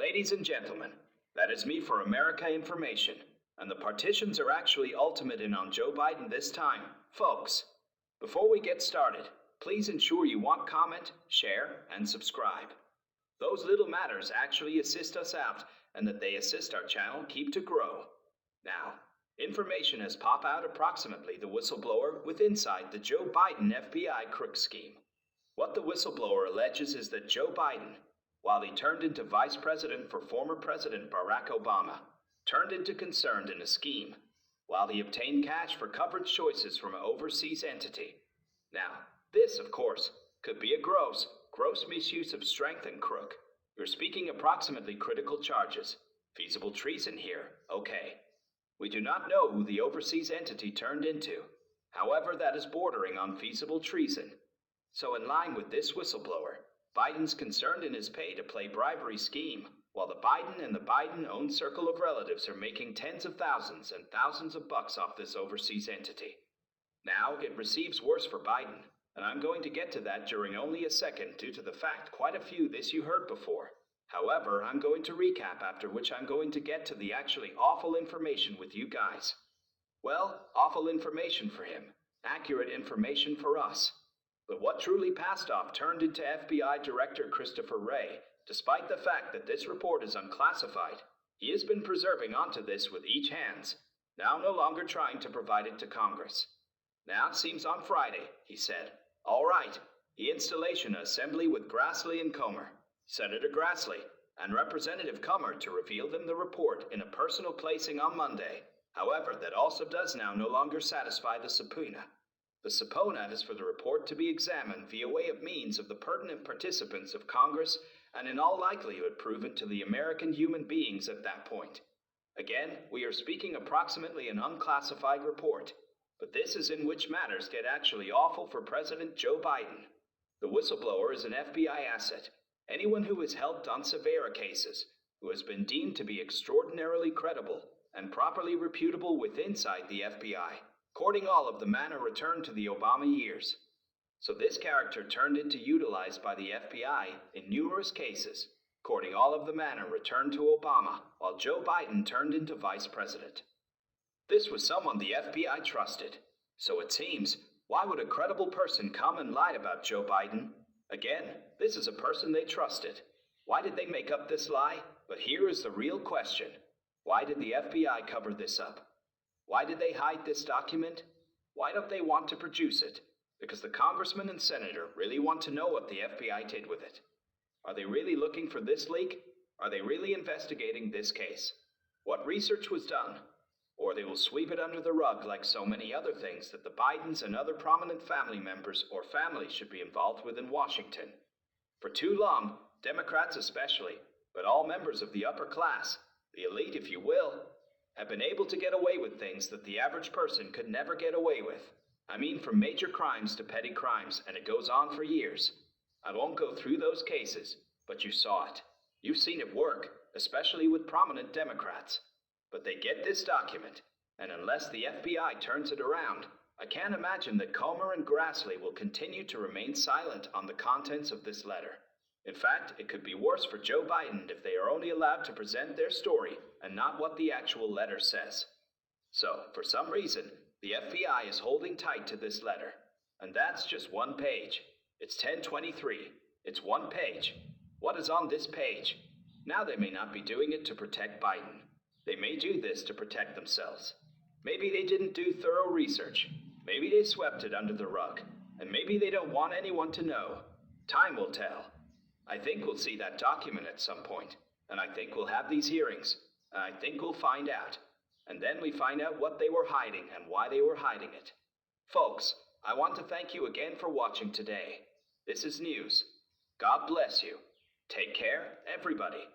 Ladies and gentlemen, that is me for America Information, and the partitions are actually ultimate in on Joe Biden this time, folks. Before we get started, please ensure you comment, share, and subscribe. Those little matters actually assist us out, and that they assist our channel keep to grow. Now, information has popped out approximately the whistleblower with inside the Joe Biden FBI crook scheme. What the whistleblower alleges is that Joe Biden, while he turned into vice president for former President Barack Obama, turned into concerned in a scheme, while he obtained cash for coverage choices from an overseas entity. Now, this, of course, could be a gross misuse of strength and crook. We're speaking approximately critical charges. Feasible treason here, okay. We do not know who the overseas entity turned into. However, that is bordering on feasible treason. So in line with this whistleblower, Biden's concerned in his pay to play bribery scheme, while the Biden and the Biden-owned circle of relatives are making tens of thousands and thousands of bucks off this overseas entity. Now, it receives worse for Biden, and I'm going to get to that during only a second due to the fact quite a few this you heard before. However, I'm going to recap, after which I'm going to get to the actually awful information with you guys. Well, awful information for him, accurate information for us. But what truly passed off turned into FBI Director Christopher Wray. Despite the fact that this report is unclassified, he has been preserving onto this with each hands, now no longer trying to provide it to Congress. Now it seems on Friday, he said, all right, the installation assembly with Grassley and Comer, Senator Grassley, and Representative Comer to reveal them the report in a personal placing on Monday. However, that also does now no longer satisfy the subpoena. The subpoena is for the report to be examined via way of means of the pertinent participants of Congress and in all likelihood proven to the American human beings at that point. Again, we are speaking approximately an unclassified report, but this is in which matters get actually awful for President Joe Biden. The whistleblower is an FBI asset. Anyone who has helped on severe cases, who has been deemed to be extraordinarily credible and properly reputable with inside the FBI. Courting all of the manner returned to the Obama years. So this character turned into utilized by the FBI in numerous cases, courting all of the manner returned to Obama, while Joe Biden turned into vice president. This was someone the FBI trusted. So it seems, why would a credible person come and lie about Joe Biden? Again, this is a person they trusted. Why did they make up this lie? But here is the real question. Why did the FBI cover this up? Why did they hide this document? Why don't they want to produce it? Because the congressman and senator really want to know what the FBI did with it. Are they really looking for this leak? Are they really investigating this case? What research was done? Or they will sweep it under the rug like so many other things that the Bidens and other prominent family members or families should be involved with in Washington. For too long, Democrats especially, but all members of the upper class, the elite if you will, have been able to get away with things that the average person could never get away with. I mean, from major crimes to petty crimes, and it goes on for years. I won't go through those cases, but you saw it. You've seen it work, especially with prominent Democrats. But they get this document, and unless the FBI turns it around, I can't imagine that Comer and Grassley will continue to remain silent on the contents of this letter. In fact, it could be worse for Joe Biden if they are only allowed to present their story and not what the actual letter says. So, for some reason, the FBI is holding tight to this letter. And that's just one page. It's 1023. It's one page. What is on this page? Now they may not be doing it to protect Biden. They may do this to protect themselves. Maybe they didn't do thorough research. Maybe they swept it under the rug. And maybe they don't want anyone to know. Time will tell. I think we'll see that document at some point, and I think we'll have these hearings, and I think we'll find out. And then we find out what they were hiding and why they were hiding it. Folks, I want to thank you again for watching today. This is news. God bless you. Take care, everybody.